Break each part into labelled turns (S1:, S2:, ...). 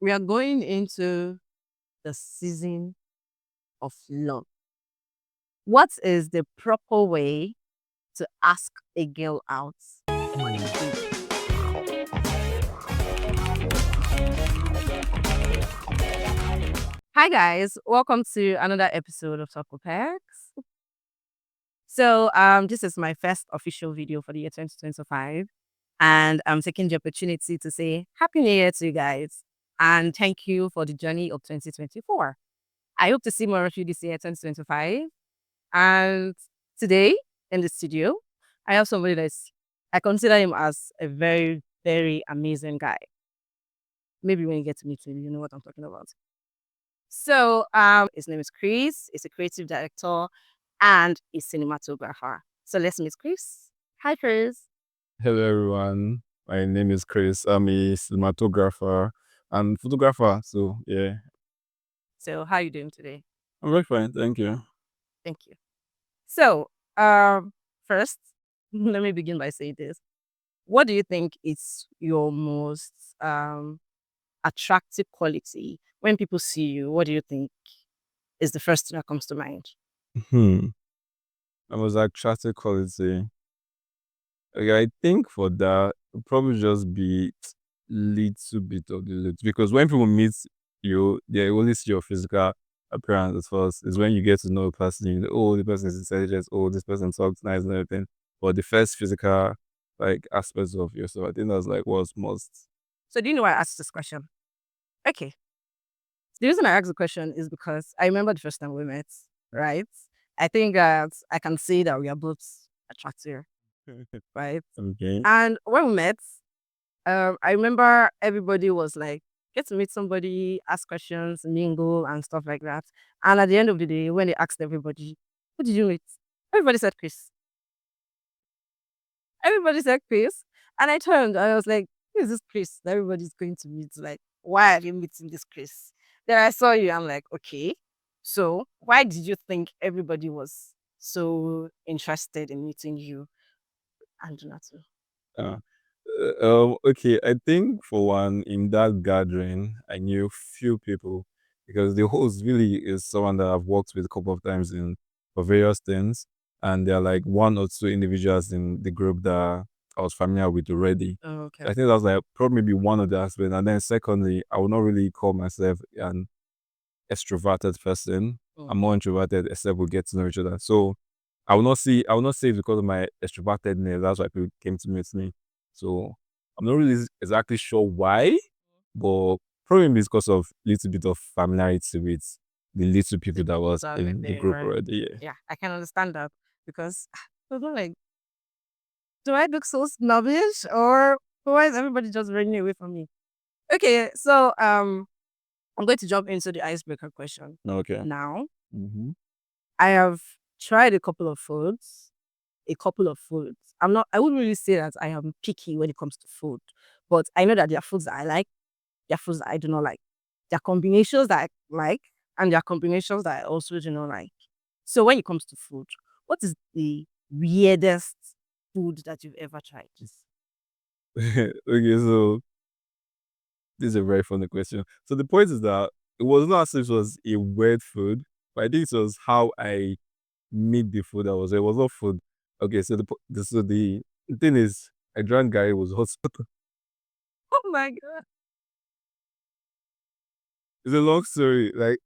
S1: We are going into the season of love. What is the proper way to ask a girl out on a date? Hi guys, welcome to another episode of Talkwithpecs. This is my first official video for the year 2025, and I'm taking the opportunity to say Happy New Year to you guys, and thank you for the journey of 2024. I hope to see more of you this year, 2025. And today in the studio, I have somebody I consider him as a very, very amazing guy. Maybe when you get to meet him, you know what I'm talking about. His name is Chris. He's a creative director and a cinematographer. So let's meet Chris. Hi, Chris.
S2: Hello, everyone. My name is Chris. I'm a cinematographer and photographer. So, yeah,
S1: So how are you doing today?
S2: I'm very fine. Thank you.
S1: Thank you. So, um, first, let me begin by saying this. What do you think is your most attractive quality when people see you? What do you think is the first thing that comes to mind?
S2: Hmm. I was attracted quality. Okay, I think for that, it'll probably just be little bit of the look. Because when people meet you, they only see your physical appearance at first. It's when you get to know a person, you know, oh, the person is intelligent, oh, this person talks nice and everything. But the first physical aspects of yourself, I think that's like what's most.
S1: So do you know why I asked this question? Okay. The reason I asked the question is because I remember the first time we met, right? I think that I can say that we are both attractive, right?
S2: Okay.
S1: And when we met, I remember everybody was like, get to meet somebody, ask questions, mingle, and stuff like that. And at the end of the day, when they asked everybody, who did you meet? Everybody said Chris. Everybody said Chris. And I turned and I was like, who is this Chris that everybody's going to meet? Like, why are you meeting this Chris? Then I saw you. I'm like, okay. So why did you think everybody was so interested in meeting you and Donato?
S2: Uh, okay, I think for one, in that gathering, I knew few people because the host really is someone that I've worked with a couple of times in for various things, and there are like one or two individuals in the group that I was familiar with already.
S1: Oh,
S2: I
S1: okay.
S2: think that's like probably maybe one of the aspects, and then secondly, I would not really call myself an extroverted person. I'm more introverted, except we get to know each other. So I will not say it's because of my extrovertedness. That's why people came to meet me. So I'm not really exactly sure why, but probably it's because of little bit of familiarity with the little
S1: The
S2: people that
S1: people
S2: was
S1: that were
S2: in the
S1: there,
S2: group
S1: right?
S2: already. Yeah.
S1: Yeah, I can understand that because I was like, do I look so snobbish or why is everybody just running away from me? Okay, I'm going to jump into the icebreaker question.
S2: Okay.
S1: Now,
S2: Mm-hmm.
S1: I have tried a couple of foods. A couple of foods. I wouldn't really say that I am picky when it comes to food, but I know that there are foods that I like, there are foods that I do not like. There are combinations that I like, and there are combinations that I also do not like. So when it comes to food, what is the weirdest food that you've ever tried?
S2: Okay, so this is a very funny question. So the point is that it was not as if it was a weird food, but I think it was how I made the food that was there. It was not food. Okay, so the thing is, I drank Gary was hot.
S1: Oh my god!
S2: It's a long story. Like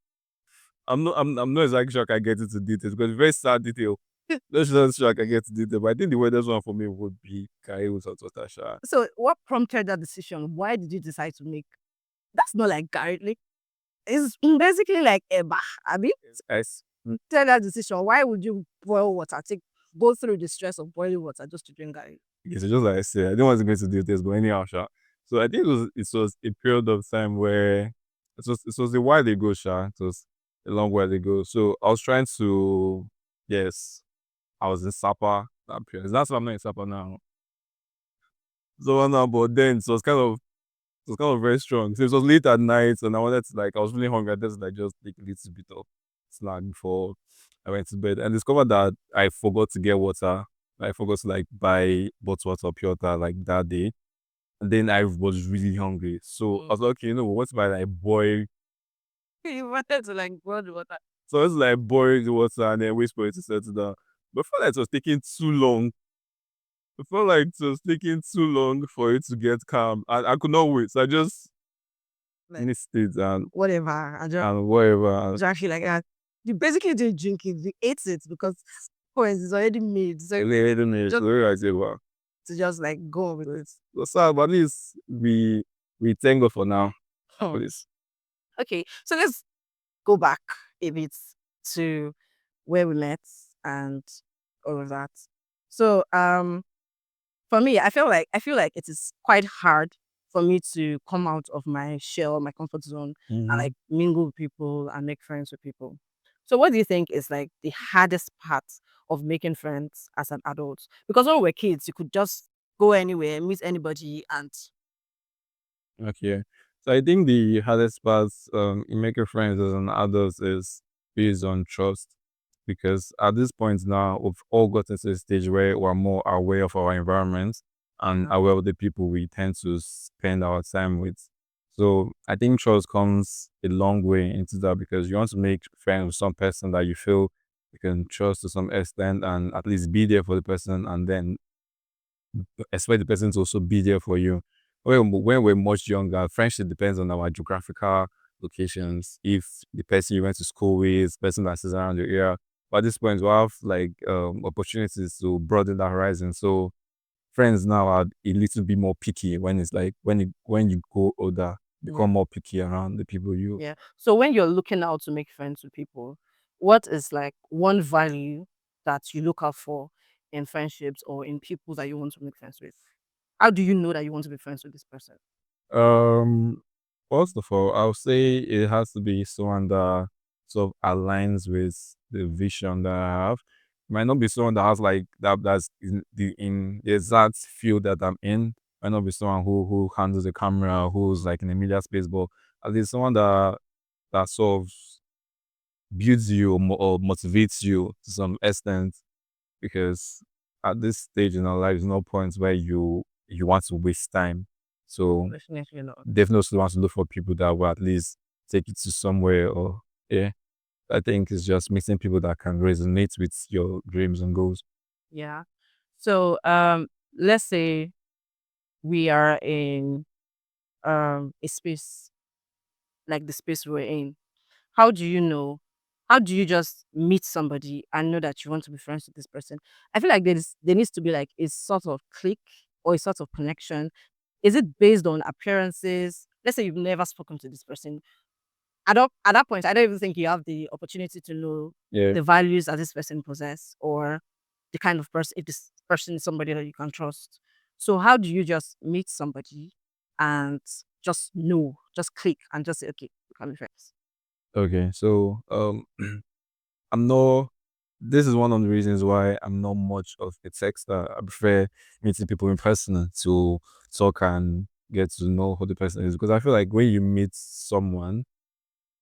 S2: I'm not exactly sure I can get into details because it's very sad detail. Not sure I can get into detail, but I think the weirdest one for me would be Gary with hot water. Sha.
S1: So what prompted that decision? Why did you decide to make? That's not like garlic. It's basically like eba. I mean,
S2: Ice.
S1: tell that decision. Why would you boil water? Go through the stress of boiling water just to drink garlic.
S2: Okay, so just like I said, I didn't want to go into details, but anyhow, sha. So I think it was a period of time where it was a while ago, sha. It was a long while ago. So I was trying to yes, I was in Sapa that period. That's why I'm not in Sapa now. So now, but then it was kind of very strong. So it was late at night, and I wanted to I was really hungry. I just just take a little bit of snack before I went to bed, and discovered that I forgot to get water. I forgot to buy bottled water, pure water that day. And then I was really hungry. So I was like, okay, what if I like boil?
S1: You wanted to like boil the water.
S2: So I was like boil the water and then wait for it to settle down. But I felt like it was taking too long. I felt like it was taking too long for it to get calm. I could not wait. So I just
S1: Like
S2: missed it
S1: whatever. I just
S2: and whatever.
S1: actually like that. You basically didn't drink it. You ate it because course it's already made. So
S2: I don't know.
S1: just
S2: So I say, wow.
S1: to just like go with it.
S2: So sad, but at least we thank God for now.
S1: Hmm.
S2: Please.
S1: Okay, so let's go back a bit to where we met and all of that. So for me, I feel like it is quite hard for me to come out of my shell, my comfort zone, and
S2: Mm-hmm.
S1: like mingle with people and make friends with people. So what do you think is like the hardest part of making friends as an adult? Because when we were kids, you could just go anywhere, meet anybody, and
S2: Okay. So I think the hardest part in making friends as an adult is based on trust. Because at this point now, we've all gotten to a stage where we're more aware of our environment and
S1: yeah,
S2: aware of the people we tend to spend our time with. So I think trust comes a long way into that because you want to make friends with some person that you feel you can trust to some extent and at least be there for the person and then expect the person to also be there for you. When we're much younger, friendship depends on our geographical locations. If the person you went to school with, person that sits around your area, but at this point, we have like opportunities to broaden the horizon. So friends now are a little bit more picky when it's like when you go older, become
S1: yeah.
S2: more picky around the people you.
S1: Yeah. So when you're looking out to make friends with people, what is like one value that you look out for in friendships or in people that you want to make friends with? How do you know that you want to be friends with this person?
S2: Um, First of all, I'll say it has to be someone that sort of aligns with the vision that I have. It might not be someone that has like that's in the exact field that I'm in. Might not be someone who handles the camera, who's like in the media space, but at least someone that sort of builds you or motivates you to some extent because at this stage in our life, there's no point where you want to waste time. So
S1: Definitely not.
S2: definitely want to look for people that will at least take you to somewhere or yeah. I think it's just meeting people that can resonate with your dreams and goals.
S1: Yeah. So let's say we are in a space like the space we're in. How do you know? How do you just meet somebody and know that you want to be friends with this person? I feel like there needs to be like a sort of click or a sort of connection. Is it based on appearances? Let's say you've never spoken to this person. At that point, I don't even think you have the opportunity to know
S2: Yeah.
S1: the values that this person possess or the kind of person if this person is somebody that you can trust. So how do you just meet somebody and just know, just click and just say, okay, we can be friends?
S2: Okay. So I'm not this is one of the reasons why I'm not much of a texter. I prefer meeting people in person to talk and get to know who the person is. Because I feel like when you meet someone,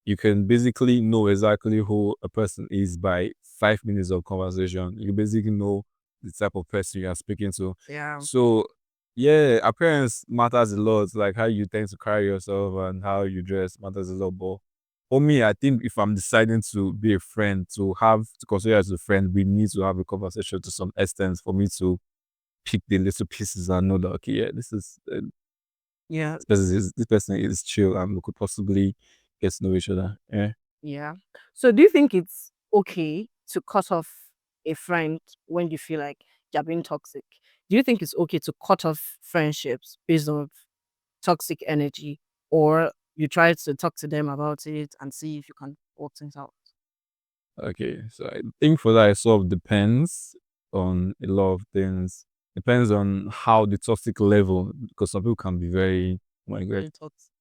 S2: you can basically know exactly who a person is by 5 minutes of conversation. You basically know the type of person you are speaking to.
S1: Yeah.
S2: So yeah, appearance matters a lot. Like how you tend to carry yourself and how you dress matters a lot. But for me, I think if I'm deciding to be a friend, to consider as a friend, we need to have a conversation to some extent for me to pick the little pieces and know that okay, yeah,
S1: Yeah.
S2: this person is chill and we could possibly get to know each other. Yeah.
S1: Yeah. So do you think it's okay to cut off a friend when you feel like you're being toxic? Do you think it's okay to cut off friendships based on toxic energy, or you try to talk to them about it and see if you can work things out?
S2: Okay, so I think for that it sort of depends on a lot of things. Depends on how the toxic level, because some people can be very, oh my god,
S1: Very toxic.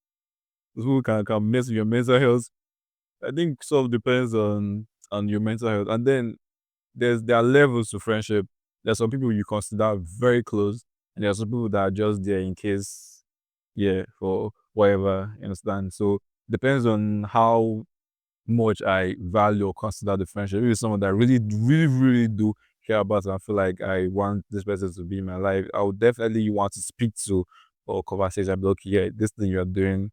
S2: some people can mess with your mental health. I think sort of depends on your mental health, and then there are levels to friendship. There's some people you consider very close, and there are some people that are just there in case, yeah, for whatever. You understand? So depends on how much I value or consider the friendship. If it's someone that I really do care about and I feel like I want this person to be in my life, I would definitely want to speak to or conversation. I'll be like, okay, yeah, this thing you're doing,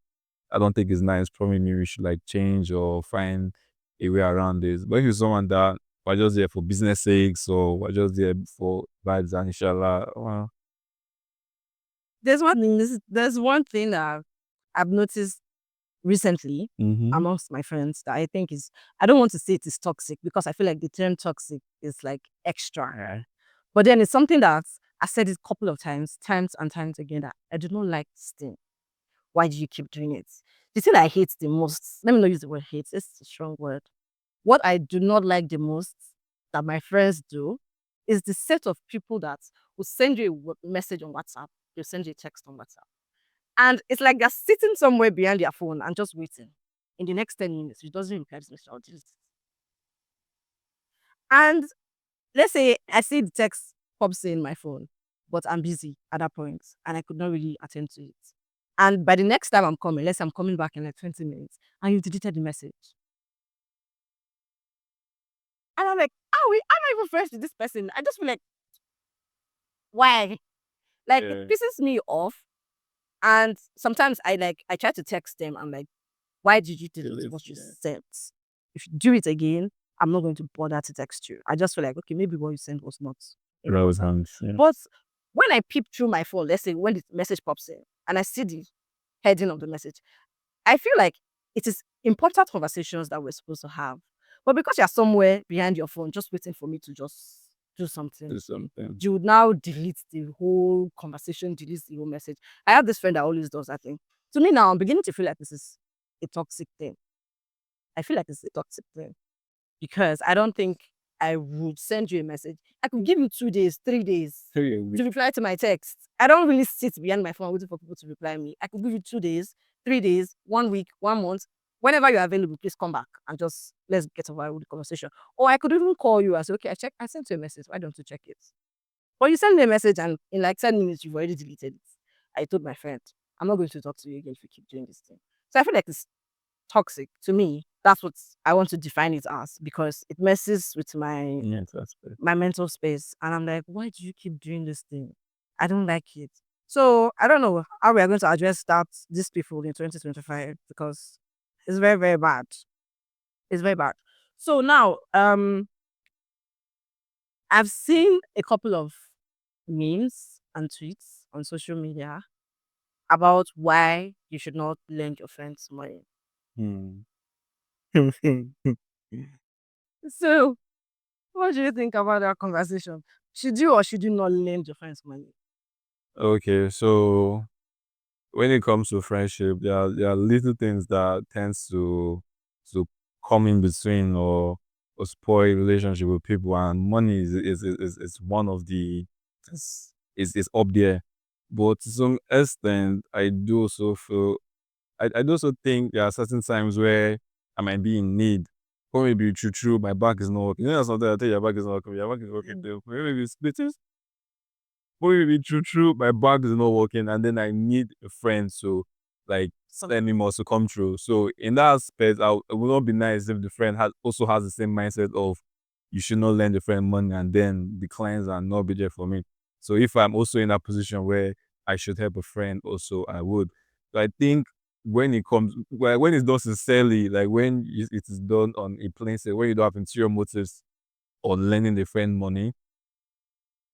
S2: I don't think is nice. Probably maybe we should like change or find a way around this. But if you're someone that we're just there for business sakes or we're just there for vibes and inshallah, well,
S1: There's one thing that I've noticed recently
S2: mm-hmm.
S1: amongst my friends that I think is, I don't want to say it is toxic because I feel like the term toxic is like extra.
S2: Yeah.
S1: But then it's something that I said it a couple of times and times again, that I do not like this thing. Why do you keep doing it? The thing I hate the most, let me not use the word hate, it's a strong word. What I do not like the most that my friends do is the set of people that will send you a message on WhatsApp, they'll send you a text on WhatsApp. And it's like they're sitting somewhere behind their phone and just waiting. In the next 10 minutes, it doesn't reply this message, I'll delete it. And let's say I see the text pops in my phone, but I'm busy at that point and I could not really attend to it. And by the next time I'm coming, let's say I'm coming back in like 20 minutes and you deleted the message. And I'm like, oh, I'm not even friends with this person. I just feel like, why? Like, it
S2: Yeah.
S1: pisses me off. And sometimes I try to text them. I'm like, why did you delete what you sent? If you do it again, I'm not going to bother to text you. I just feel like, okay, maybe what you sent was not
S2: Rose
S1: important.
S2: hands. Yeah.
S1: But when I peep through my phone, let's say when the message pops in and I see the heading of the message, I feel like it is important conversations that we're supposed to have. But because you're somewhere behind your phone, just waiting for me to just do something,
S2: Do something.
S1: you would now delete the whole conversation, delete the whole message. I have this friend that always does that thing. To me now, I'm beginning to feel like this is a toxic thing. I feel like it's a toxic thing because I don't think I would send you a message. I could give you 2 days, 3 days to reply to my text. I don't really sit behind my phone waiting for people to reply me. I could give you 2 days, 3 days, 1 week, 1 month. Whenever you're available, please come back and just let's get over with the conversation. Or I could even call you and say, okay, I sent you a message. Why don't you check it? But you send me a message and in like 10 minutes, you've already deleted it. I told my friend, I'm not going to talk to you again if you keep doing this thing. So I feel like it's toxic to me. That's what I want to define it as because it messes with my mental space. And I'm like, why do you keep doing this thing? I don't like it. So I don't know how we are going to address that these people in 2025 because it's very, very bad. It's very bad. So now, I've seen a couple of memes and tweets on social media about why you should not lend your friends money.
S2: Hmm.
S1: So, what do you think about that conversation? Should you or should you not lend your friends money?
S2: Okay, so when it comes to friendship, there are little things that tends to come in between or spoil relationship with people, and money is one of the is up there. But to some extent, I do also feel I do also think there are certain times where I might be in need. Or maybe true, my back is not working. You know, something I tell you, your back is not working. Your back is working. Maybe split it. Maybe true, my bag is not working, and then I need a friend to like send me more to come through. So in that aspect, it would not be nice if the friend also has the same mindset of you should not lend a friend money and then declines and not be there for me. So if I'm also in that position where I should help a friend, also I would. So I think when it's done sincerely, like when it is done on a plain set, when you don't have interior motives on lending the friend money,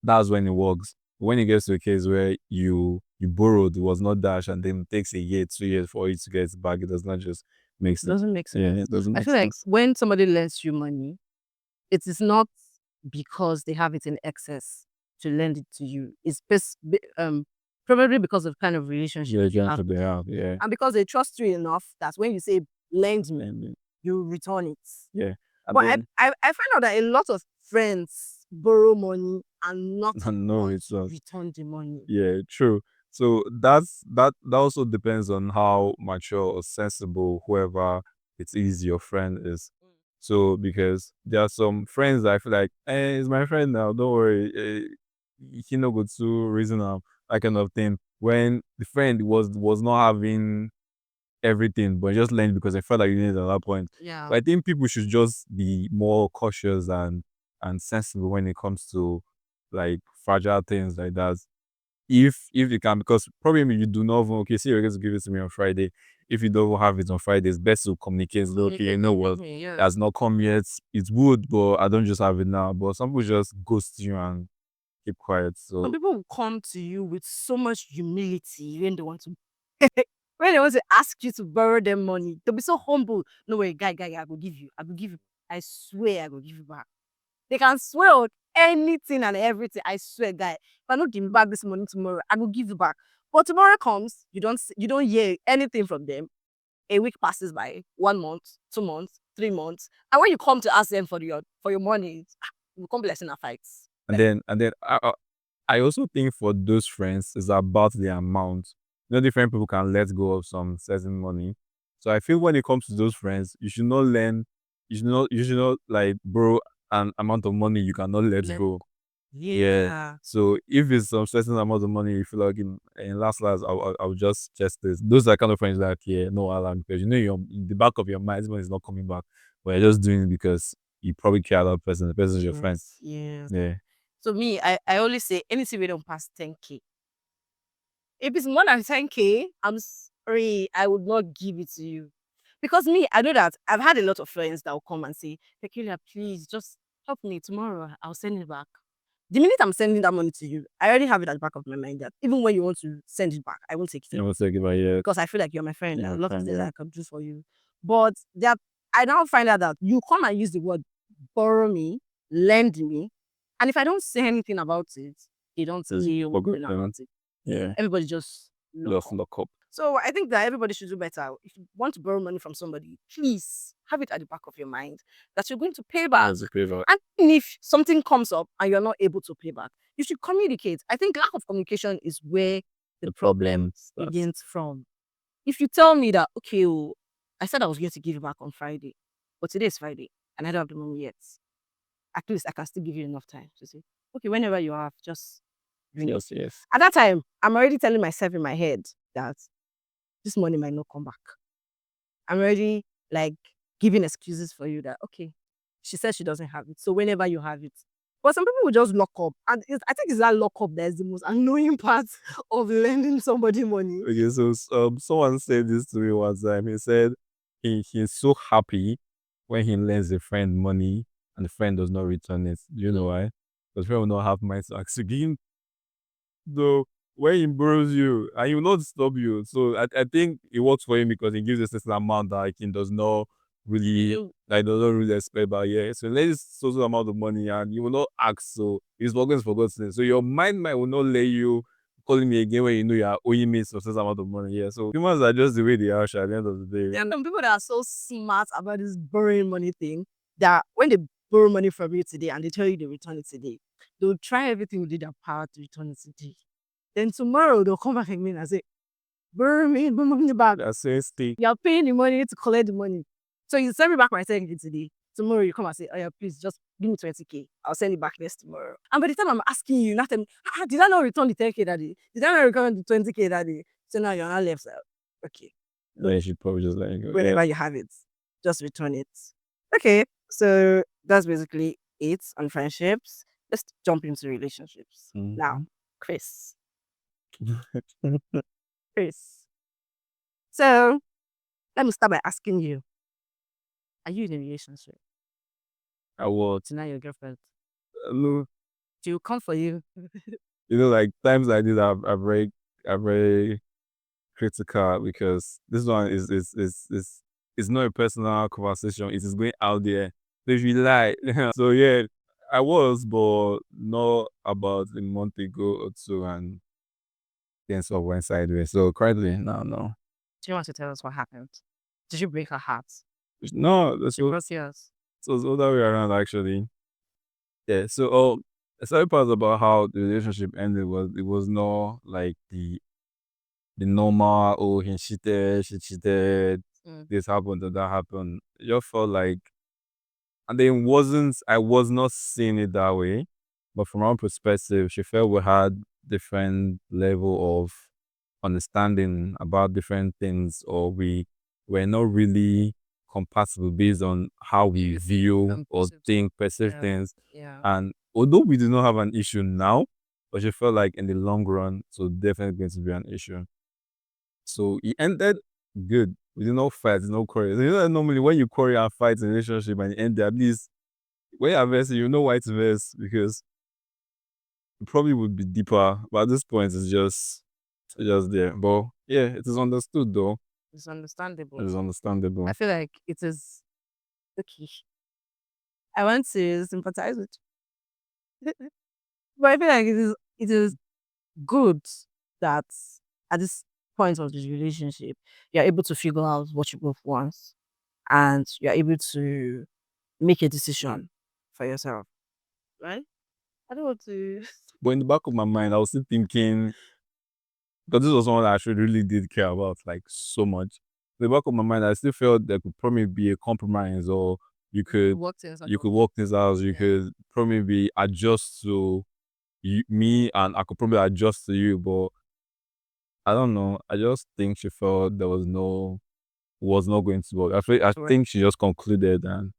S2: that's when it works. When it gets to a case where you borrowed, it was not dash, and then it takes a year, 2 years for you to get it back, it does not just make sense.
S1: Doesn't make sense.
S2: Yeah, it doesn't
S1: I
S2: make
S1: feel like
S2: sense.
S1: when somebody lends you money, it is not because they have it in excess to lend it to you. It's probably because of kind of relationship
S2: Yeah,
S1: you have
S2: they have, yeah.
S1: and because they trust you enough that when you say lend me,
S2: And then,
S1: you return it.
S2: yeah. And
S1: But
S2: then
S1: I find out that a lot of friends borrow money and not
S2: no,
S1: want
S2: it's
S1: to
S2: not.
S1: return the money.
S2: Yeah, true. So that also depends on how mature or sensible whoever it is your friend is. So because there are some friends that I feel like, it's my friend now, don't worry. He no go to reason that kind of thing. When the friend was not having everything, but just learned because I felt like you needed at that point.
S1: Yeah.
S2: But I think people should just be more cautious and sensible when it comes to like fragile things like that. if you can, because probably you do not even, okay, say you're going to give it to me on Friday. If you don't have it on Friday, it's best to communicate. Okay, you know what? It has not come yet. It would, but I don't just have it now. But some people just ghost you and keep quiet.
S1: Some
S2: So
S1: people will come to you with so much humility when they want to when they want to ask you to borrow them money. They'll be so humble. No way, guy, I will give you. I will give you. I swear I will give you back. They can swear on anything and everything. I swear, guy. If I don't give you back this money tomorrow, I will give you back. But tomorrow comes, you don't hear anything from them. A week passes by, 1 month, 2 months, 3 months, and when you come to ask them for your money, you come blessing a fights.
S2: and then I also think for those friends, it's about the amount. You know, different people can let go of some certain money. So I feel when it comes to those friends, you should not like borrow an amount of money you cannot let go. Yeah. So if it's some certain amount of money, you feel like in last, I'll just this. Those are kind of friends that, yeah, no alarm, because you know you're in the back of your mind, this money is not coming back, but you're just doing it because you probably care about the person is your friend.
S1: Yeah.
S2: Yeah.
S1: So me, I always say anything we don't pass 10K. If it's more than 10K, I'm sorry, I would not give it to you. Because me, I know that I've had a lot of friends that will come and say, Peculiar, please just help me tomorrow. I'll send it back. The minute I'm sending that money to you, I already have it at the back of my mind that even when you want to send it back, I won't take it.
S2: I was thinking about, yeah.
S1: Because I feel like you're my friend.
S2: Yeah,
S1: I love
S2: friend,
S1: things
S2: yeah.
S1: that I can do for you. But I now find out that you come and use the word borrow me, lend me, and if I don't say anything about it, they don't
S2: Says,
S1: say
S2: "Forgot
S1: anything
S2: them."
S1: about it.
S2: Yeah.
S1: Everybody just
S2: Just lock up.
S1: so I think that everybody should do better. If you want to borrow money from somebody, please have it at the back of your mind that you're going to pay back.
S2: As a favor.
S1: And if something comes up and you're not able to pay back, you should communicate. I think lack of communication is where the problem
S2: starts.
S1: begins from. If you tell me that, okay, oh, I said I was going to give you back on Friday, but today is Friday and I don't have the money yet, at least I can still give you enough time to say, okay, whenever you have, just bring it.
S2: Yes.
S1: At that time, I'm already telling myself in my head that this money might not come back. I'm already like giving excuses for you that, okay, she says she doesn't have it. So whenever you have it. But some people will just lock up. And I think it's that lock up that is the most annoying part of lending somebody money.
S2: Okay, so someone said this to me one time. He said he's so happy when he lends a friend money and the friend does not return it. Do you know why? Because friend will not have money to ask again. So when he borrows you and he will not stop you. So I think it works for him because he gives a certain amount that he does not really does not really expect. But yeah, so let this total amount of money and you will not ask. So he's forgotten. So your mind will not let you calling me again when you know you are owing me a certain amount of money. Yeah. So humans are just the way they are at the end of the day.
S1: And some people that are so smart about this borrowing money thing that when they borrow money from you today and they tell you they return it today, they'll try everything within their power to return it today. Then tomorrow they'll come back again and say, borrow money back.
S2: That's stay.
S1: You're paying the money to collect the money. So you send me back my 10K today. Tomorrow you come and say, oh yeah, please just give me 20K. I'll send it back next tomorrow. And by the time I'm asking you, not them, did I not return the 10K that day? Did I not return the 20K that day? So now you're not left. Okay.
S2: Then you should probably just let it go.
S1: Whenever you have it, just return it. Okay. So that's basically it on friendships. Let's jump into relationships. Now, Chris. Chris. So let me start by asking you, are you in a relationship?
S2: I will.
S1: Tonight your girlfriend.
S2: No,
S1: She will come for you.
S2: you know, like times like this are very critical because this one is not a personal conversation. It is going out there. So if you lie, so yeah, I was, but not about a month ago or two, and then sort of went sideways. So currently, no.
S1: Do you want to tell us what happened? Did you break her heart?
S2: No, that's
S1: She broke yours.
S2: so it's the other way around actually. Yeah. So the sad part about how the relationship ended was it was not like the normal, oh, he cheated, she cheated, this happened and that happened. It just felt like, and then I was not seeing it that way. But from our perspective, she felt we had different level of understanding about different things, or we were not really compatible based on how we view or think, perceive things.
S1: Yeah.
S2: And although we do not have an issue now, but she felt like in the long run, so definitely going to be an issue. So it ended good. We did not fight, no quarrel. You know, that normally when you quarrel and fight in a relationship and you end there, at least when you're versing, you know why it's verse because it probably would be deeper. But at this point, it's just there. But yeah, it is understood though.
S1: It's
S2: It
S1: understandable.
S2: is
S1: I
S2: understandable.
S1: feel like it is okay. I want to sympathize with you. But I feel like it is good that at this point of the relationship, you're able to figure out what you both want and you're able to make a decision for yourself. Right? I don't want to.
S2: But in the back of my mind, I was still thinking because this was someone that I actually really did care about like so much. In the back of my mind, I still felt there could probably be a compromise, or you could
S1: Work things out.
S2: you could work things out. You
S1: Yeah.
S2: could probably be adjust to me, and I could probably adjust to you. But I don't know. I just think she felt there was not going to work. I
S1: Right.
S2: think she just concluded, and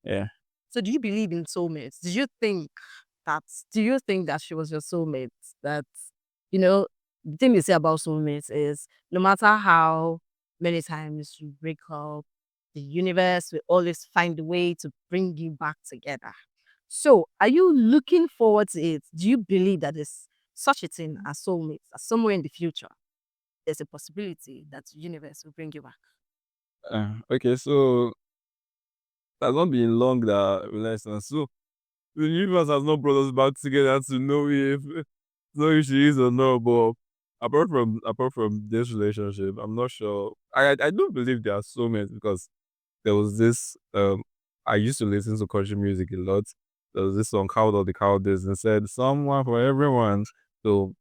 S2: yeah.
S1: So do you believe in soulmates? Do you think that she was your soulmate? That, the thing we say about soulmates is no matter how many times you break up, the universe will always find a way to bring you back together. So are you looking forward to it? Do you believe that there's such a thing as soulmates, that somewhere in the future there's a possibility that the universe will bring you back?
S2: Okay, so that's not been long that relationship. So the universe has not brought us back together to know if she is or not. But apart from this relationship, I'm not sure. I do believe there are soulmates because there was this I used to listen to country music a lot. There was this song Cowed All the Cowdays and said someone for everyone. So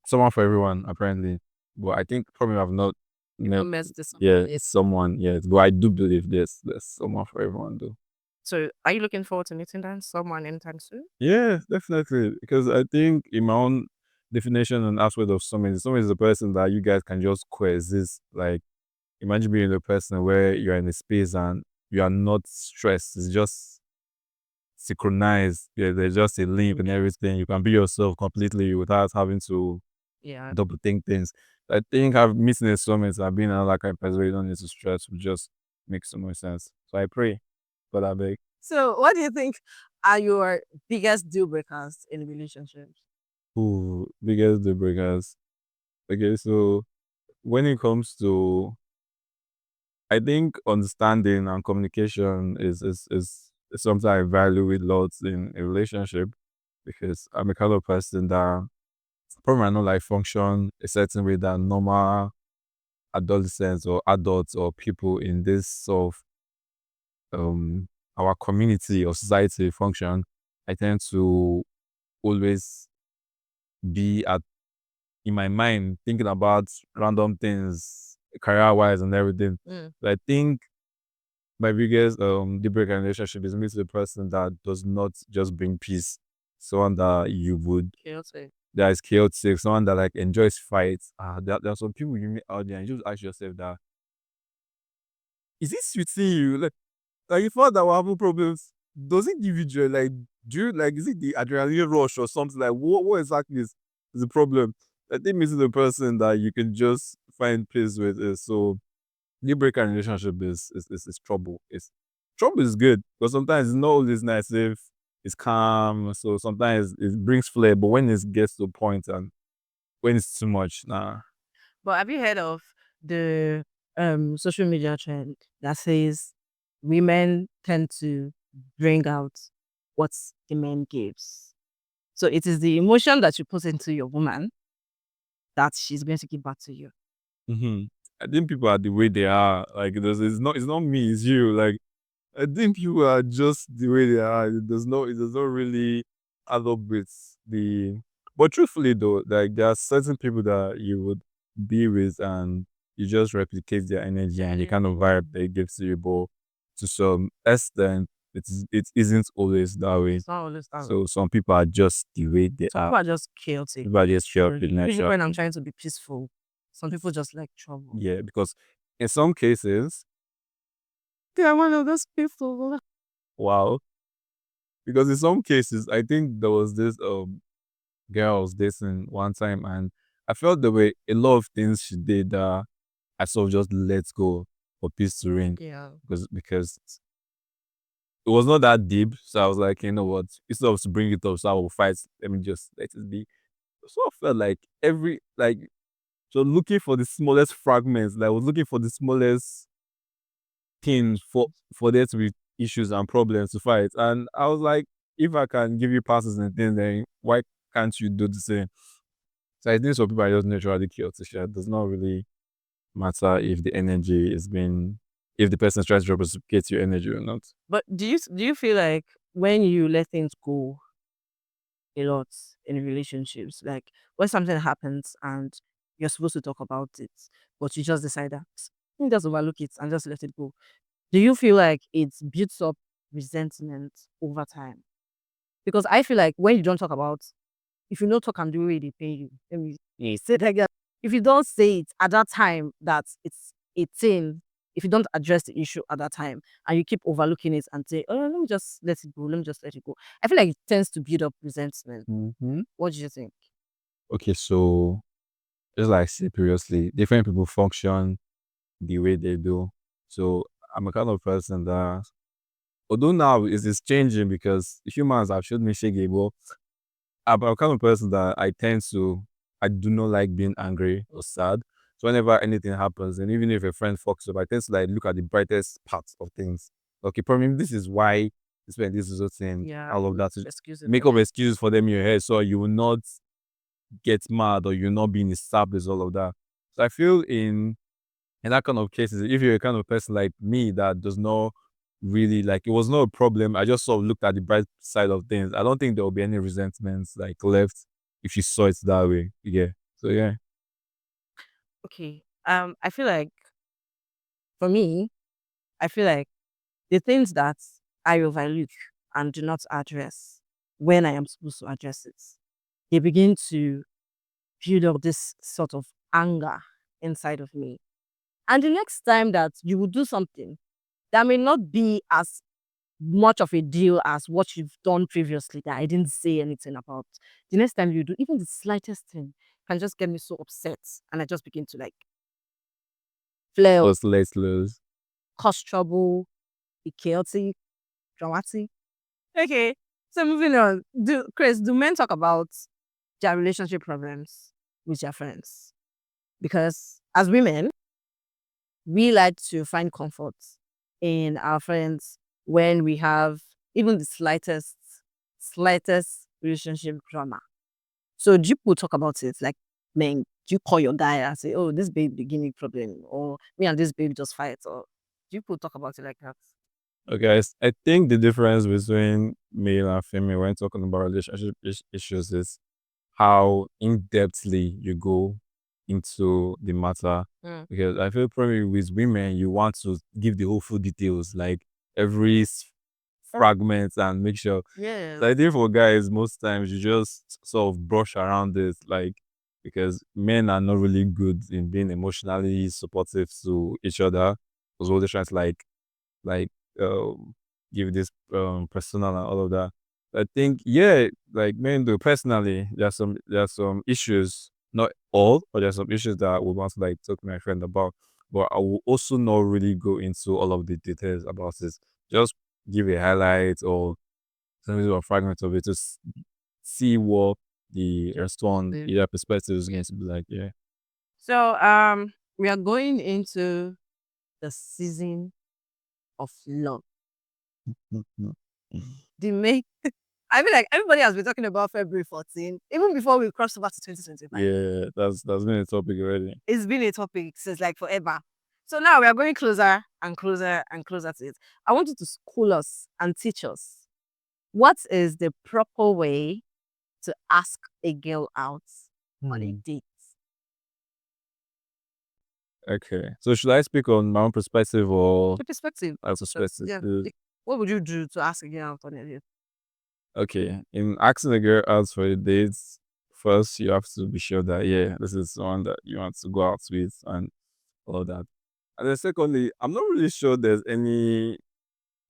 S2: someone for everyone apparently. But I think probably I've not
S1: You've
S2: no
S1: not met this
S2: yeah,
S1: someone yet.
S2: someone, yes. But I do believe there's someone for everyone though.
S1: So are you looking forward to meeting then someone anytime soon?
S2: Yeah, definitely. Because I think in my own definition and aspect of someone is a person that you guys can just coexist. Like imagine being a person where you're in a space and you are not stressed. It's just synchronized. Yeah, there's just a link and everything. You can be yourself completely without having to
S1: Yeah.
S2: double think things. I think I've missing a summit. I've been on like a person where you don't need to stress. It just makes so much sense. So I pray for that big.
S1: So what do you think are your biggest deal breakers in relationships?
S2: Ooh, biggest deal breakers. Okay, so when it comes to, I think understanding and communication is something I value a lot in a relationship because I'm a kind of person that probably might not like function a certain way that normal adolescents or adults or people in this sort of our community or society function. I tend to always be at in my mind thinking about random things career wise and everything.
S1: Mm,
S2: But I think my biggest deal breaker in relationship is meeting a person that does not just bring peace. Someone that you would
S1: chaotic.
S2: that is chaotic, someone that like enjoys fights. There are some people you meet out there and you just ask yourself that is this sweeting you? Like you thought that we're having problems. Does it give you joy? Like do you like is it the adrenaline rush or something? Like what exactly is the problem? I think meeting the person that you can just find peace with is so deal breaker in relationship is trouble. It's trouble is good, but sometimes it's not always nice if it's calm. So sometimes it brings flair, but when it gets to a point and when it's too much, nah.
S1: But have you heard of the social media trend that says women tend to bring out what the man gives? So it is the emotion that you put into your woman that she's going to give back to you.
S2: hmm I think people are the way they are. Like it's not me, it's you. Like I think people are just the way they are. It does not really add up with the. But truthfully though, like there are certain people that you would be with and you just replicate their energy and you kind of vibe they give to you. But to some extent, it isn't always that way.
S1: It's not always that way.
S2: So some people are just the way they
S1: Some
S2: are.
S1: people are just chaotic.
S2: People are just short with
S1: Even
S2: nature.
S1: when I'm trying to be peaceful, some people just like trouble.
S2: Yeah, because in some cases,
S1: They are one of those people.
S2: wow. Because in some cases, I think there was this girl I was dating one time, and I felt the way a lot of things she did that I sort of just let go for peace to reign,
S1: Yeah.
S2: because it was not that deep. So I was like, you know what? Instead of to bring it up, so I will fight. Let me just let it be. So I felt like so looking for the smallest fragments. Like I was looking for the smallest things for there to be issues and problems to fight. And I was like, if I can give you passes and things, then why can't you do the same? So I think some people are just naturally chaotic. It does not really matter if the energy is being, if the person is trying to reciprocate your energy or not.
S1: But do you feel like when you let things go a lot in relationships, like when something happens and you're supposed to talk about it, but you just decide that you just overlook it and just let it go. Do you feel like it builds up resentment over time? Because I feel like when you don't talk about, if you don't talk and do it, they pay you. Let me say it again. If you don't say it at that time that it's a thing, if you don't address the issue at that time and you keep overlooking it and say, oh, let me just let it go, let me just let it go. I feel like it tends to build up resentment.
S2: Mm-hmm.
S1: What do you think?
S2: Okay, so just like I said previously, different people function the way they do. So I'm a kind of person that, although now it's changing because humans have showed me shaggy, but I'm a kind of person that I do not like being angry or sad. So whenever anything happens, and even if a friend fucks up, I tend to like look at the brightest parts of things. Okay, probably this is why this is a thing,
S1: Yeah,
S2: all of that. To
S1: excuse it
S2: make
S1: for
S2: up
S1: them.
S2: excuses for them in your head so you will not get mad or you're not being established, all of that. So I feel in that kind of cases, if you're a kind of person like me that does not really like, it was not a problem. I just sort of looked at the bright side of things. I don't think there will be any resentments like left if you saw it that way. Yeah. So yeah.
S1: Okay. I feel like for me, I feel like the things that I overlook and do not address when I am supposed to address it, they begin to build up this sort of anger inside of me. And the next time that you will do something that may not be as much of a deal as what you've done previously that I didn't say anything about. The next time you do, even the slightest thing can just get me so upset. And I just begin to like flare up,
S2: Just let's lose.
S1: cause trouble, be chaotic, dramatic. Okay. So moving on. Do men talk about their relationship problems with their friends? Because as women, we like to find comfort in our friends when we have even the slightest relationship drama. So do you people talk about it? Like, man, do you call your guy and say, oh, this babe they give me problem, or me and this babe just fight, or do you people talk about it like that?
S2: Okay, I think the difference between male and female when talking about relationship issues is how in depthly you go into the matter.
S1: Mm.
S2: Because I feel probably with women, you want to give the whole full details, like every fragment, and make sure.
S1: Yes.
S2: So I think for guys, most times you just sort of brush around it, like, because men are not really good in being emotionally supportive to each other. Because all they're trying to like give this personal and all of that. I think yeah, like men do personally, there's some issues, not all, but there's some issues that I would want to like talk to my friend about. But I will also not really go into all of the details about it. Just give a highlight or something or a fragment of it to see what the response,
S1: Mm.
S2: either perspective is going to be like. Yeah.
S1: So we are going into the season of love. The May. I feel like everybody has been talking about February 14, even before we crossed over to 2025.
S2: Yeah, that's been a topic already.
S1: It's been a topic since like forever. So now we are going closer and closer and closer to it. I want you to school us and teach us what is the proper way to ask a girl out on a
S2: Hmm.
S1: date.
S2: Okay. So should I speak on my own perspective or
S1: Your perspective.
S2: my
S1: So,
S2: perspective?
S1: yeah. What would you do to ask a girl out on a date?
S2: Okay. In asking a girl out for a date, first you have to be sure that yeah, this is someone that you want to go out with and all that. And then secondly, I'm not really sure there's any,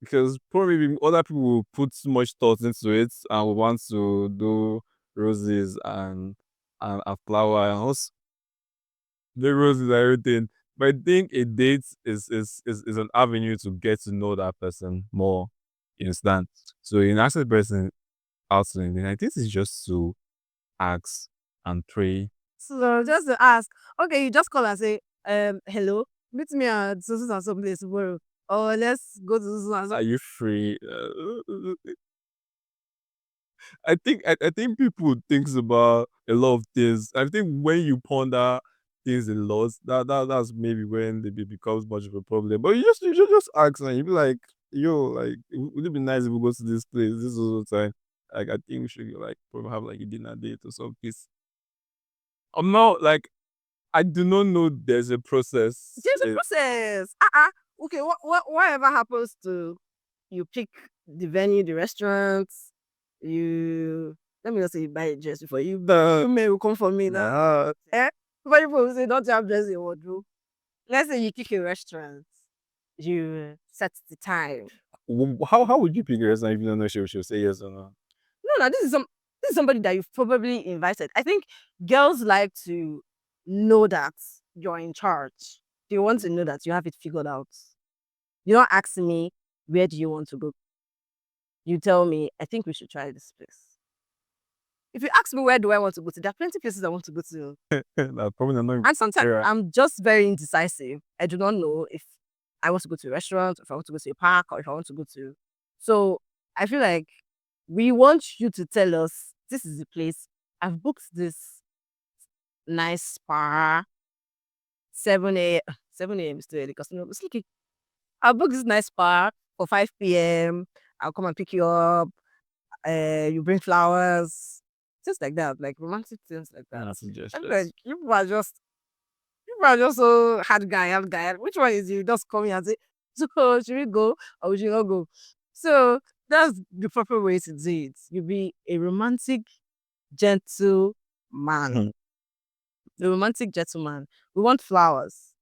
S2: because probably other people will put too much thought into it and will want to do roses and a flower and also the roses and everything. But I think a date is an avenue to get to know that person more instant. So in asking the person out to anything, I think it's just to ask and pray.
S1: So just to ask, okay, you just call and say, hello, meet me at so and so place tomorrow. Or let's go to so and so.
S2: Are you free? I think people thinks about a lot of things. I think when you ponder things a lot, that's maybe when it becomes much of a problem. But you should just ask and you be like, yo, like would it be nice if we go to this place this all the time? Like I think we should like probably have like a dinner date or something. I'm not like I do not know there's a process.
S1: There's a process. Okay, whatever happens to you pick the venue, the restaurants, you let me just say you buy a dress before you may will come for me now.
S2: Nah.
S1: Eh? But people will say don't you have dress in your wardrobe. Let's say you pick a restaurant, you set the time.
S2: How would you pick a restaurant if you don't know she'll say yes or no?
S1: No, this is somebody that you've probably invited. I think girls like to know that you're in charge. They want to know that you have it figured out. You're not asking me where do you want to go. You tell me, I think we should try this place. If you ask me where do I want to go to, there are plenty of places I want to go to.
S2: That's probably not
S1: And sometimes I'm just very indecisive. I do not know if I want to go to a restaurant, if I want to go to a park, or if I want to go to. So I feel like we want you to tell us this is the place. I've booked this nice spa, 7 a.m. 7 a.m. is too early because no, it's like I'll book this nice spa for 5 p.m. I'll come and pick you up. You bring flowers, things like that, like romantic things like that.
S2: That's
S1: I'm
S2: gestures.
S1: like, you are just so hard guy, hard guy. Which one is you? Just come here and say, so should we go or should we not go? So that's the proper way to do it. You be a romantic, gentle man. The romantic gentleman. We want flowers.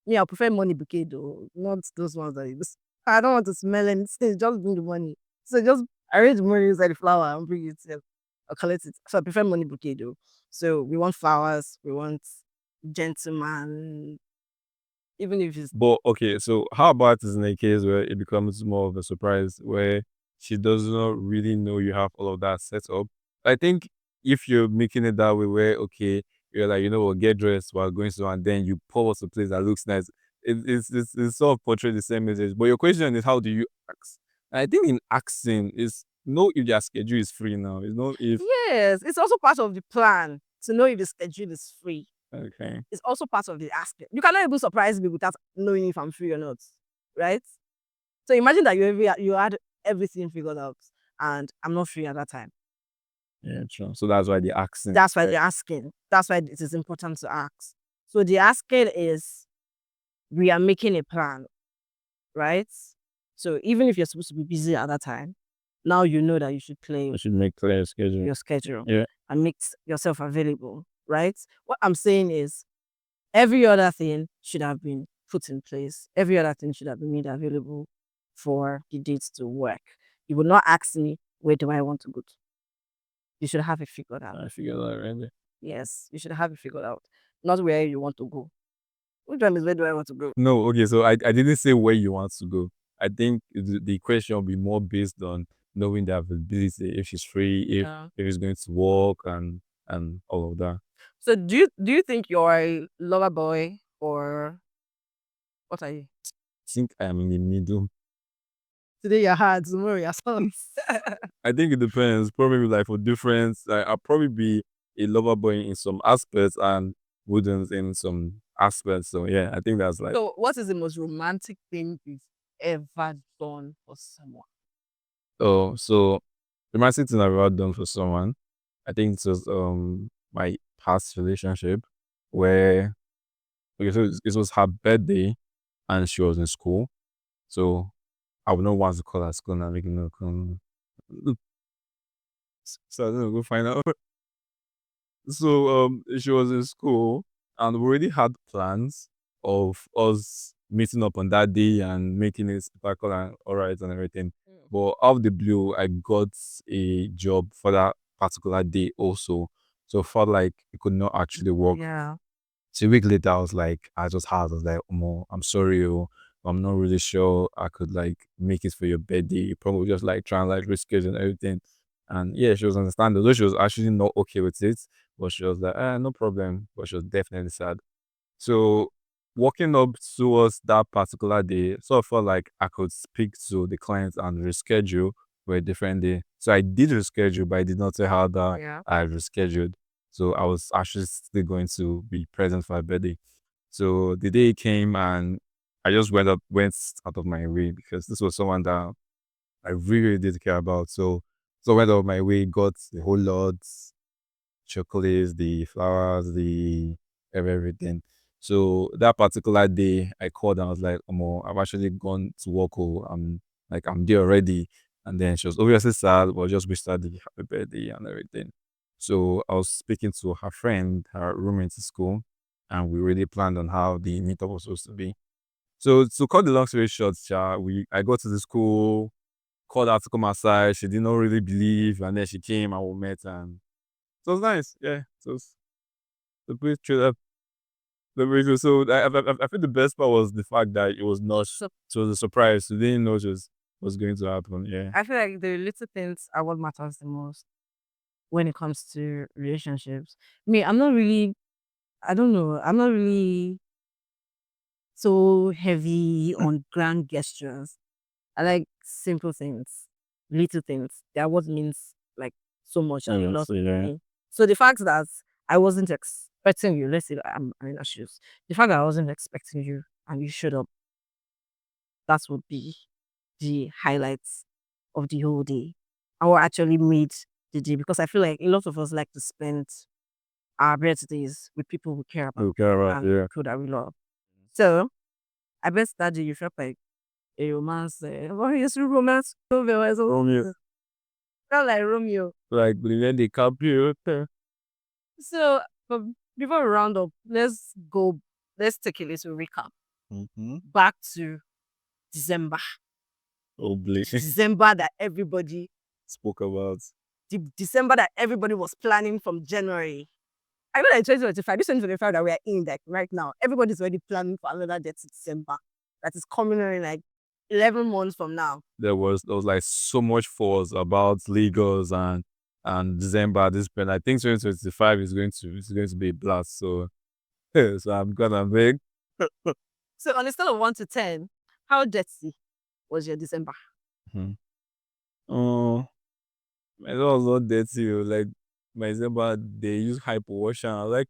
S1: Me, I prefer money bouquet though, not those ones that you just. I don't want to smell anything. Just bring the money. So just arrange the money inside the flower and bring it or collect it. So I prefer money bouquet though. So we want flowers. We want gentleman. Even if it's
S2: But okay, so how about is in a case where it becomes more of a surprise where she does not really know you have all of that set up? I think if you're making it that way where okay, you're like, you know what, get dressed while going to and then you pull us a place that looks nice. It's sort of portray the same message. But your question is how do you ask? And I think in asking is know if their schedule is free now. It's not if
S1: yes, it's also part of the plan to know if the schedule is free.
S2: okay.
S1: It's also part of the aspect. You cannot even surprise me without knowing if I'm free or not, right? So imagine that you had everything figured out and I'm not free at that time.
S2: Yeah, true. So that's why they're asking.
S1: That's why they're asking. That's why it is important to ask. So the asking is we are making a plan, right? So even if you're supposed to be busy at that time, now you know that you should play
S2: We should make clear schedule.
S1: your schedule
S2: Yeah.
S1: and make yourself available, right? What I'm saying is every other thing should have been put in place. Every other thing should have been made available for the dates to work. You will not ask me, where do I want to go to? You should have it figured out.
S2: I figured that already.
S1: Yes, you should have it figured out. Not where you want to go. Which one is where do I want to go?
S2: No, okay, so I didn't say where you want to go. I think the question will be more based on knowing the availability, if she's free, if it's going to work and all of that.
S1: So do you think you're a lover boy or what are you?
S2: I think I am in the middle.
S1: Today you're hard, tomorrow you're soft.
S2: I think it depends. Probably like for difference, I'll probably be a lover boy in some aspects and wouldn't in some aspects. So yeah, I think that's like
S1: So what is the most romantic thing you've ever done for someone?
S2: so the romantic thing I've ever done for someone, I think it was my past relationship where okay, so it was her birthday and she was in school. So I would not want to call her school and make no come. So I don't know, go find out. So she was in school and we already had plans of us meeting up on that day and making it spectacular and alright and everything.
S1: Mm.
S2: But out of the blue, I got a job for that particular day also. So I felt like it could not actually work.
S1: Yeah.
S2: So a week later, I was like, oh, I'm sorry, I'm not really sure I could like make it for your birthday. Probably just like trying like reschedule and everything. And yeah, she was understanding. Though she was actually not okay with it, but she was like, no problem. But she was definitely sad. So walking up towards that particular day, so I felt like I could speak to the client and reschedule for a different day. So I did reschedule, but I did not tell her that
S1: Yeah.
S2: I rescheduled. So I was actually still going to be present for her birthday. So the day came and I just went out of my way because this was someone that I really did care about. So went out of my way, got a whole lot, chocolates, the flowers, the everything. So that particular day, I called and I was like, I've actually gone to work. Oh, I'm there already. And then she was obviously sad, but just wished her the happy birthday and everything. So I was speaking to her friend, her roommate in school, and we really planned on how the meetup was supposed to be. So to cut the long story short, I got to the school, called her to come outside. She did not really believe, and then she came and we met, and so it was nice. Yeah, so it was the place straight up. The place. So I think the best part was the fact that it was not.
S1: So
S2: So it was a surprise. We didn't know was going to happen. Yeah.
S1: I feel like the little things are what matters the most when it comes to relationships. Me, I'm not really, I don't know, I'm not really so heavy on grand gestures. I like simple things, little things. That what means like so much and a lot
S2: Obviously,
S1: to
S2: yeah.
S1: me. So the fact that I wasn't expecting you, let's say that I'm in a shoes. The fact that I wasn't expecting you and you showed up, that would be the highlights of the whole day. And what actually made the day, because I feel like a lot of us like to spend our birthdays with people we care about
S2: Okay, right.
S1: and
S2: Yeah.
S1: people that we love. So I bet that day you felt like a romance. What is romance?
S2: Romeo,
S1: Felt like Romeo.
S2: like Leonardo DiCaprio.
S1: So, but before we round up, let's go. Let's take a little recap
S2: Mm-hmm.
S1: back to December.
S2: Oh,
S1: December that everybody,
S2: spoke about.
S1: the December that everybody was planning from January. I know that in 2025, this 2025 that we are in, like right now, everybody's already planning for another day to December that is coming in like 11 months from now.
S2: There was like so much force about Lagos and December this point. I think 2025 is going to be a blast. So so I'm gonna make
S1: So, on a scale of 1 to 10, how dirty was your December?
S2: hmm. Oh, my dad was not dirty. Like my December they use hyper wash and like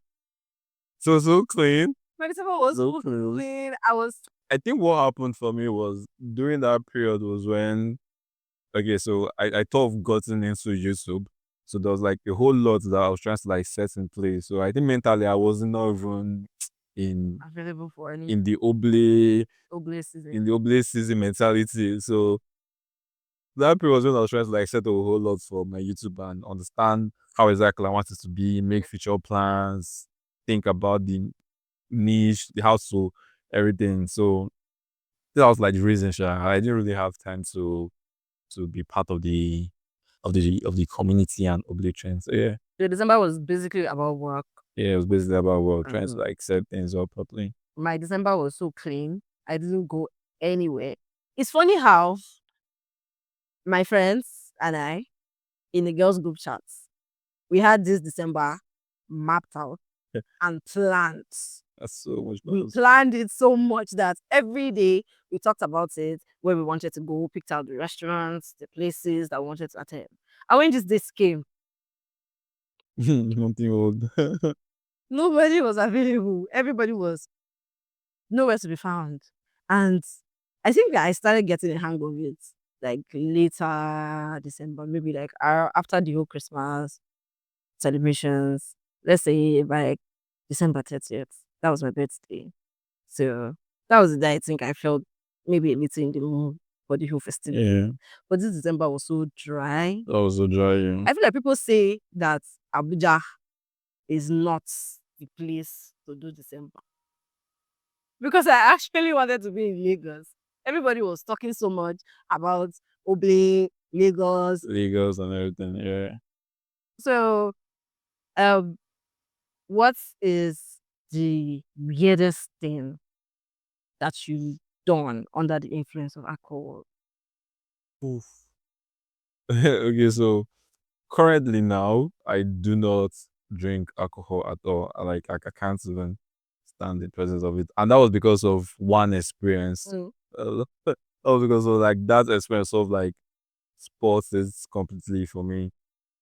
S2: so clean.
S1: My December was
S2: So
S1: so
S2: clean.
S1: clean. I was,
S2: I think what happened for me was during that period was when okay, so I thought of gotten into YouTube. So there was like a whole lot that I was trying to like set in place. So I think mentally I wasn't even in
S1: available for any
S2: in the obli
S1: ugly season.
S2: in the obli season mentality. So that period was when I was trying to like set a whole lot for my YouTube and understand how exactly I wanted to be, make future plans, think about the niche, the how to everything. So that was like the reason, sure. I didn't really have time to be part of the community and obli trends. So yeah.
S1: The December was basically about work.
S2: Yeah, it was basically about work, trying to
S1: Mhm.
S2: like set things up properly.
S1: My December was so clean. I didn't go anywhere. It's funny how my friends and I, in the girls' group chats, we had this December mapped out and planned.
S2: That's so much
S1: We
S2: fun.
S1: planned it so much that every day we talked about it, where we wanted to go, picked out the restaurants, the places that we wanted to attend. And when this day came,
S2: Nothing old.
S1: nobody was available. Everybody was nowhere to be found. And I think I started getting a hang of it like later December, maybe like after the whole Christmas celebrations. Let's say by like December 30th. That was my birthday. So that was the day I think I felt maybe a little in the mood for the whole festivity.
S2: Yeah,
S1: But this December was so dry.
S2: that was so dry. Yeah.
S1: I feel like people say that Abuja is not the place to do December. Because I actually wanted to be in Lagos. Everybody was talking so much about Oble, Lagos.
S2: Lagos and everything. Yeah.
S1: So, um, what is the weirdest thing that you've done under the influence of alcohol?
S2: Oof. Okay, so currently now, I do not drink alcohol at all. I can't even stand the presence of it, and that was because of one experience.
S1: Mm.
S2: That was because of like that experience of like sports is completely for me.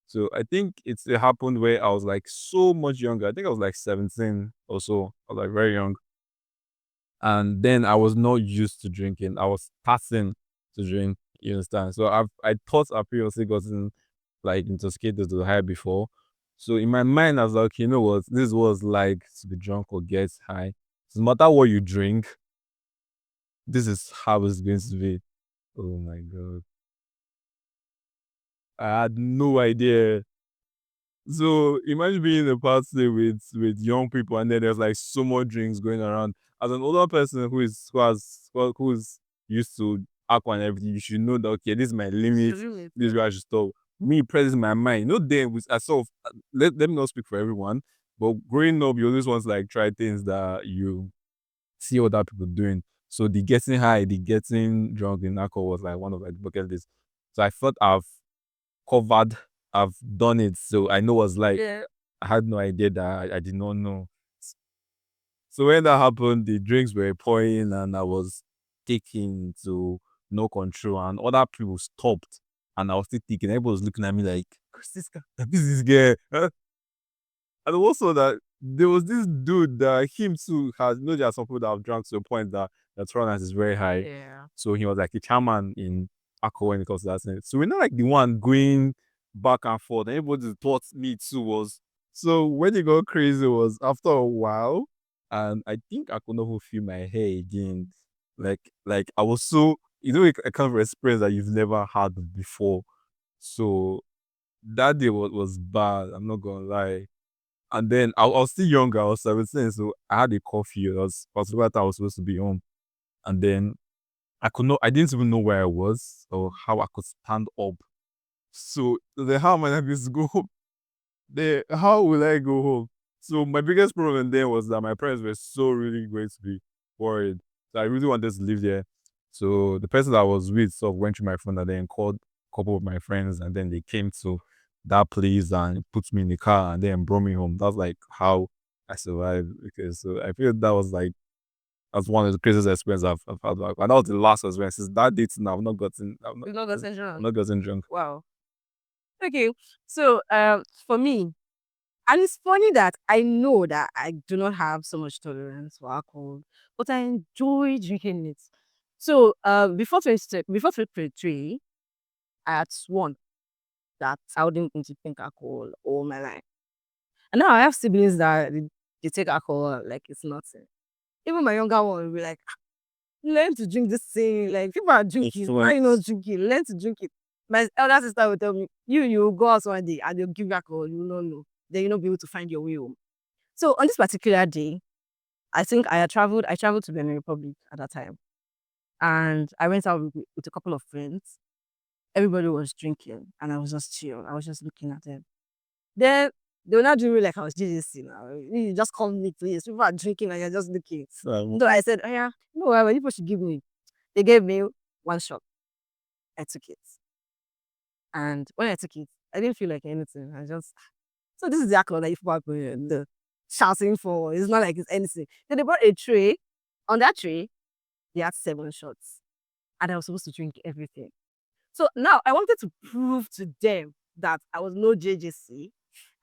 S2: So I think it happened where I was like so much younger. I think I was like 17 or so. I was like very young. And then I was not used to drinking. I was starting to drink, you understand? So I thought I previously gotten like intoxicated to high before. So in my mind, I was like, okay, you know what? This was like to be drunk or get high. So no matter what you drink, this is how it's going to be. Oh my god. I had no idea. So imagine being in a party with young people and then there's like so much drinks going around. As an older person who's used to alcohol and everything, you should know that okay, this is my limit.
S1: Really?
S2: This is where I should stop. Me present in my mind. You know, then with I sort of let me not speak for everyone, but growing up, you always want to like try things that you see other people doing. So the getting high, the getting drunk in alcohol was like one of like the bucket list. So I thought covered. I've done it, so I know what's like.
S1: Yeah.
S2: I had no idea that I did not know. So when that happened, the drinks were pouring and I was taking to no control and other people stopped and I was still thinking, everybody was looking at me like, "Chris, this is girl. Huh?" And also that there was this dude that him too has, you know, there are some people that have drunk to a point that their tolerance is very high.
S1: Yeah.
S2: So he was like a chairman in alcohol when it comes to that thing. So we're not like the one going back and forth. And everybody thought me too was. So when it got crazy was after a while, and I think I could not even feel my hair again. Like I was so, you know, a kind of experience that you've never had before. So that day was bad. I'm not gonna lie. And then I was still younger. I was 17, so I had a coffee. It was possible that I was supposed to be home. And then I didn't even know where I was or how I could stand up. So the how am I going to go home? How will I go home? So my biggest problem then was that my parents were so really going to be worried. So I really wanted to live there. So the person that I was with sort of went to my phone and then called a couple of my friends and then they came to that place and put me in the car and then brought me home. That's like how I survived. Okay, so I feel that was like that's one of the craziest experiences I've had. Like, and that was the last experience. Since that date now,
S1: You've not gotten
S2: I've
S1: drunk.
S2: not gotten drunk.
S1: Wow. Okay. So, for me, and it's funny that I know that I do not have so much tolerance for alcohol, but I enjoy drinking it. So, before 2023, I had sworn that I wouldn't need to drink alcohol all my life. And now I have siblings that they take alcohol like it's nothing. Even my younger one will be like, learn to drink this thing. Like people are drinking, why you not drinking? Learn to drink it. My elder sister will tell me, you will go out one day and they'll give you alcohol, you will not know. Then you'll not be able to find your way home. So on this particular day, I think I traveled to Benin Republic at that time. And I went out with a couple of friends. Everybody was drinking and I was just chill. I was just looking at them. Then they were not doing me like I was JJC now. You just call me please. People are drinking and you're just looking. So I said, oh yeah, no, well, people should give me. They gave me one shot. I took it. And when I took it, I didn't feel like anything. I just so this is the alcohol that you people are the shouting for. It's not like it's anything. Then they brought a tray. On that tray, they had 7 shots. And I was supposed to drink everything. So now I wanted to prove to them that I was no JJC.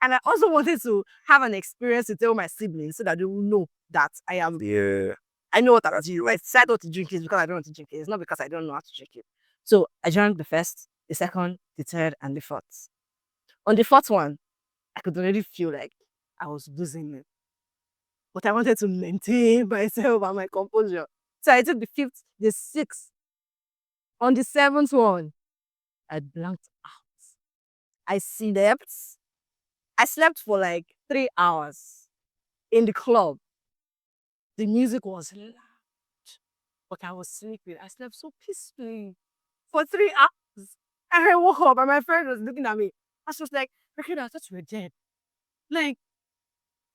S1: And I also wanted to have an experience to tell my siblings so that they will know that I am.
S2: Yeah.
S1: I know what I was doing. Right? So I don't want to drink it because I don't want to drink it. It's not because I don't know how to drink it. So I drank the first, the second, the third, and the fourth. On the fourth one, I could already feel like I was losing it. But I wanted to maintain myself and my composure. So I took the fifth, the sixth. On the seventh one, I blanked out. I slept. I slept for like 3 hours in the club. The music was loud, but I was sleeping. I slept so peacefully for 3 hours. And I woke up and my friend was looking at me. And she was like, Freaking out, I thought you were dead. Like,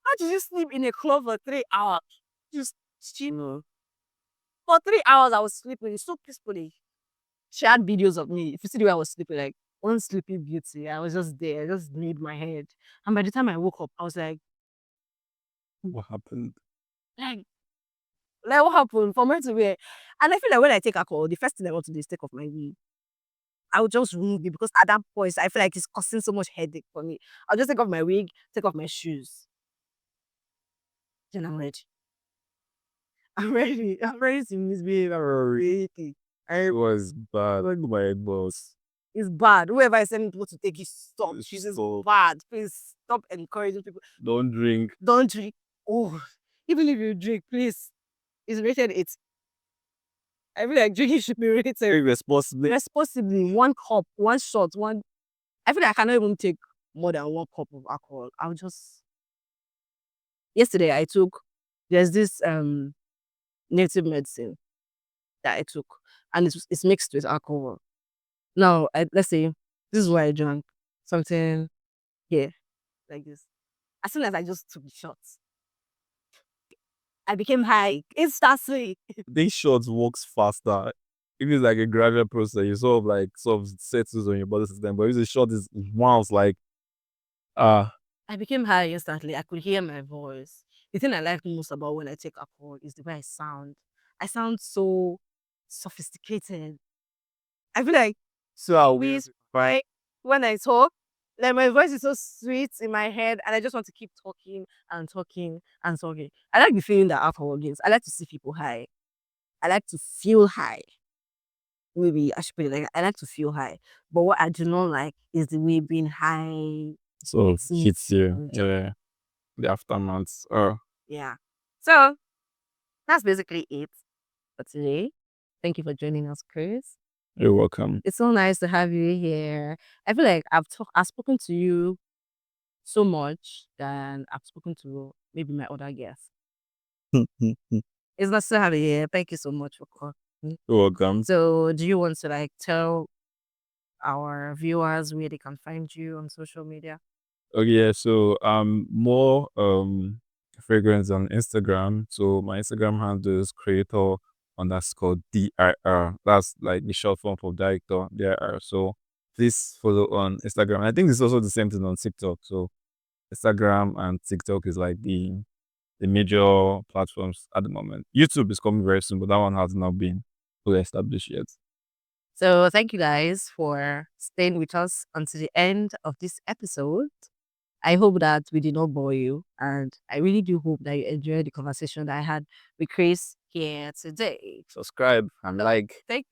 S1: how did you sleep in a club for 3 hours? Just sleep. For 3 hours, I was sleeping so peacefully. She had videos of me. If you see the way I was sleeping, like one sleeping beauty, I was just there. I just laid my head. And by the time I woke up, I was
S2: What happened?
S1: like, like what happened? From where to where? And I feel like when I take alcohol, the first thing I want to do is take off my wig. I would just remove it because at that point, I feel like it's causing so much headache for me. I'll just take off my wig, take off my shoes. Then I'm ready. I'm ready. I'm ready to misbehave. I'm ready.
S2: It was bad. Like my boss.
S1: It's bad. Whoever is telling people to take it, stop.
S2: It's
S1: This is
S2: so
S1: bad. Please stop encouraging people.
S2: don't drink.
S1: Don't drink. Oh, even if you drink, please. It's rated 8. I feel like drinking should be rated
S2: Drink responsibly.
S1: responsibly. One cup, one shot, one. I feel like I cannot even take more than 1 cup of alcohol. I'll just. Yesterday, I took. There's this native medicine that I took, and it's mixed with alcohol. Now, let's say this is why I drank something here like this. As soon as I just took the shots, I became high instantly.
S2: These shots works faster. If it's like a gradual process, you sort of settles on your body system. But if the shot is once like
S1: I became high instantly. I could hear my voice. The thing I like most about when I take alcohol is the way I sound. I sound so sophisticated. I feel like
S2: so how
S1: we right when I talk, like my voice is so sweet in my head, and I just want to keep talking and talking and talking. I like the feeling that alcohol gives. I like to see people high. I like to feel high. Maybe I should put it like that. I like to feel high. But what I do not like is the way being high
S2: so
S1: hits
S2: hits you.
S1: me.
S2: Yeah. The aftermath.
S1: Yeah. So that's basically it for today. Thank you for joining us, Chris.
S2: You're welcome.
S1: It's so nice to have you here. I feel like I've spoken to you so much than I've spoken to maybe my other guests. It's nice to have you here. Thank you so much for calling.
S2: You're welcome.
S1: So do you want to like tell our viewers where they can find you on social media?
S2: Okay, yeah, so more fragrance on Instagram. So my Instagram handle is creator underscore DIR. That's like the short form for director DIR. So please follow on Instagram. I think it's also the same thing on TikTok. So Instagram and TikTok is like the major platforms at the moment. YouTube is coming very soon, but that one has not been fully established yet.
S1: So thank you guys for staying with us until the end of this episode. I hope that we did not bore you, and I really do hope that you enjoyed the conversation that I had with Chris here today.
S2: Subscribe and like.
S1: Thank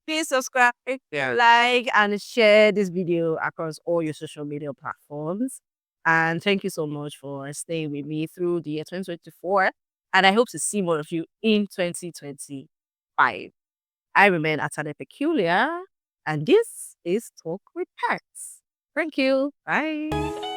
S1: Please subscribe, like, and share this video across all your social media platforms. And thank you so much for staying with me through the year 2024. And I hope to see more of you in 2025. I remain Atade Peculiar, and this is Talk with Pecs. Thank you. Bye.